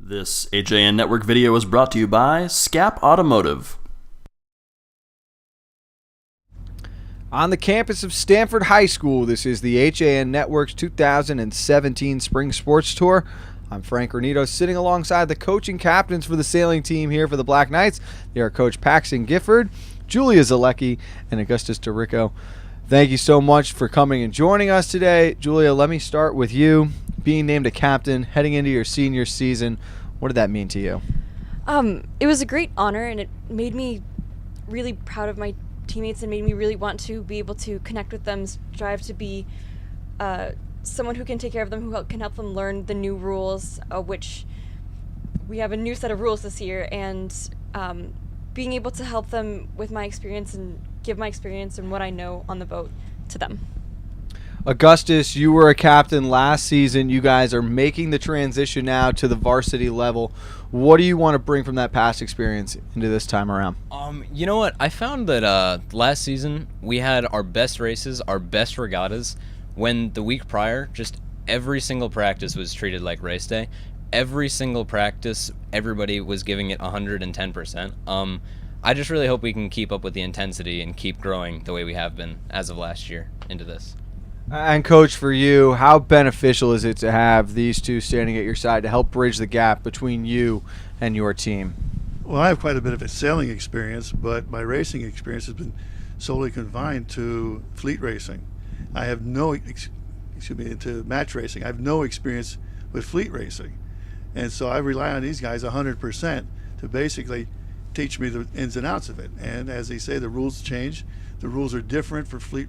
This HAN Network video is brought to you by Scap Automotive. On the campus of Stamford High School, this is the HAN Network's 2017 Spring Sports Tour. I'm Frank Renito, sitting alongside the coaching captains for the sailing team here for the Black Knights. They are Coach Paxson Gifford, Julia Zaleski, and Augustus Doricko. Thank you so much for coming and joining us today. Julia, let me start with you. Being named a captain, heading into your senior season, what did that mean to you? It was a great honor, and it made me really proud of my teammates and made me really want to be able to connect with them, strive to be someone who can take care of them, who can help them learn the new rules, which we have a new set of rules this year, and being able to help them with my experience and give my experience and what I know on the boat to them. Augustus, you were a captain last season. You guys are making the transition now to the varsity level. What do you want to bring from that past experience into this time around? You know what? I found that last season we had our best races, our best regattas, when the week prior, just every single practice was treated like race day. Every single practice, everybody was giving it 110%. I just really hope we can keep up with the intensity and keep growing the way we have been as of last year into this. And Coach, for you, how beneficial is it to have these two standing at your side to help bridge the gap between you and your team? Well, I have quite a bit of a sailing experience, but my racing experience has been solely confined to fleet racing. I have to match racing. I have no experience with fleet racing. And so I rely on these guys 100% to basically teach me the ins and outs of it. And as they say, the rules change. The rules are different for fleet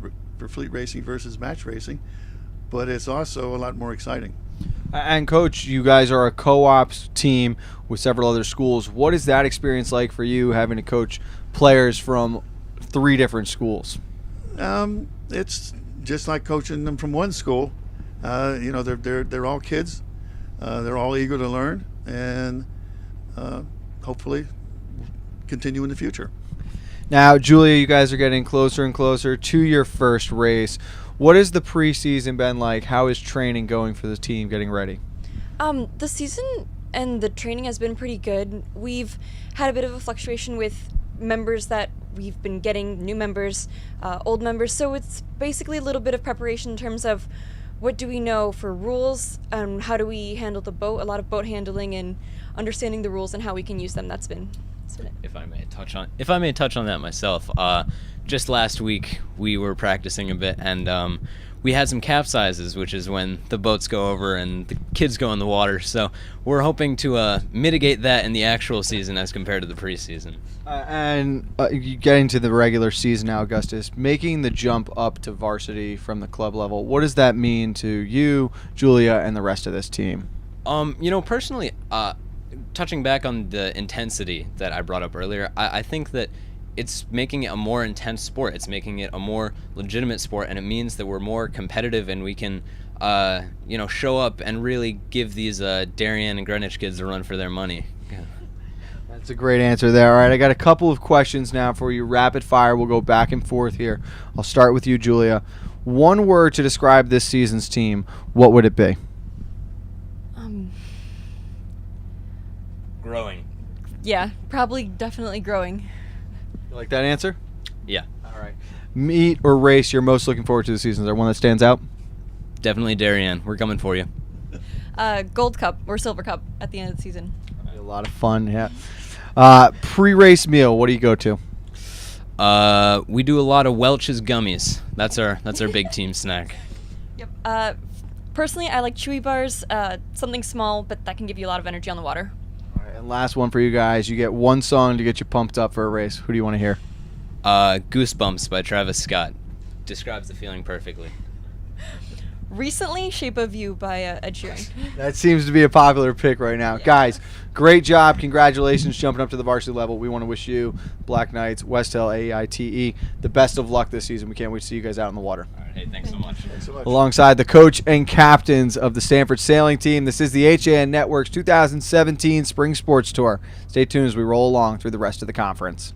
racing versus match racing, but it's also a lot more exciting. And Coach, you guys are a co-op team with several other schools. What is that experience like for you, having to coach players from 3 different schools? It's just like coaching them from one school. They're all kids. They're all eager to learn, and hopefully continue in the future. Now, Julia, you guys are getting closer and closer to your first race. What has the preseason been like? How is training going for the team getting ready? The season and the training has been pretty good. We've had a bit of a fluctuation with members that we've been getting, new members, old members. So it's basically a little bit of preparation in terms of what do we know for rules and how do we handle the boat, a lot of boat handling and understanding the rules and how we can use them. That's been it. If I may touch on that myself, just last week we were practicing a bit, and we had some capsizes, which is when the boats go over and the kids go in the water. So we're hoping to mitigate that in the actual season as compared to the preseason. You getting to the regular season now, Augustus, making the jump up to varsity from the club level, what does that mean to you, Julia, and the rest of this team? Personally, touching back on the intensity that I brought up earlier, I think that it's making it a more intense sport. It's making it a more legitimate sport, and it means that we're more competitive and we can, show up and really give these Darien and Greenwich kids a run for their money. Yeah. That's a great answer there. All right, I got a couple of questions now for you. Rapid fire. We'll go back and forth here. I'll start with you, Julia. One word to describe this season's team. What would it be? Growing. Yeah, probably definitely growing. You like that answer? Yeah. All right. Meet or race you're most looking forward to this season? Is there one that stands out? Definitely Darien. We're coming for you. Gold Cup or Silver Cup at the end of the season. A lot of fun, yeah. Pre-race meal, what do you go to? We do a lot of Welch's gummies. That's our big team snack. Yep. Personally, I like chewy bars, something small, but that can give you a lot of energy on the water. And last one for you guys. You get one song to get you pumped up for a race. Who do you want to hear? Goosebumps by Travis Scott. Describes the feeling perfectly. Recently, Shape of You by Ed Sheeran. That seems to be a popular pick right now. Yeah. Guys, great job. Congratulations jumping up to the varsity level. We want to wish you, Black Knights, West Hill, AITE, the best of luck this season. We can't wait to see you guys out in the water. All right, hey, thanks so much. Alongside the coach and captains of the Stamford Sailing Team, this is the HAN Network's 2017 Spring Sports Tour. Stay tuned as we roll along through the rest of the conference.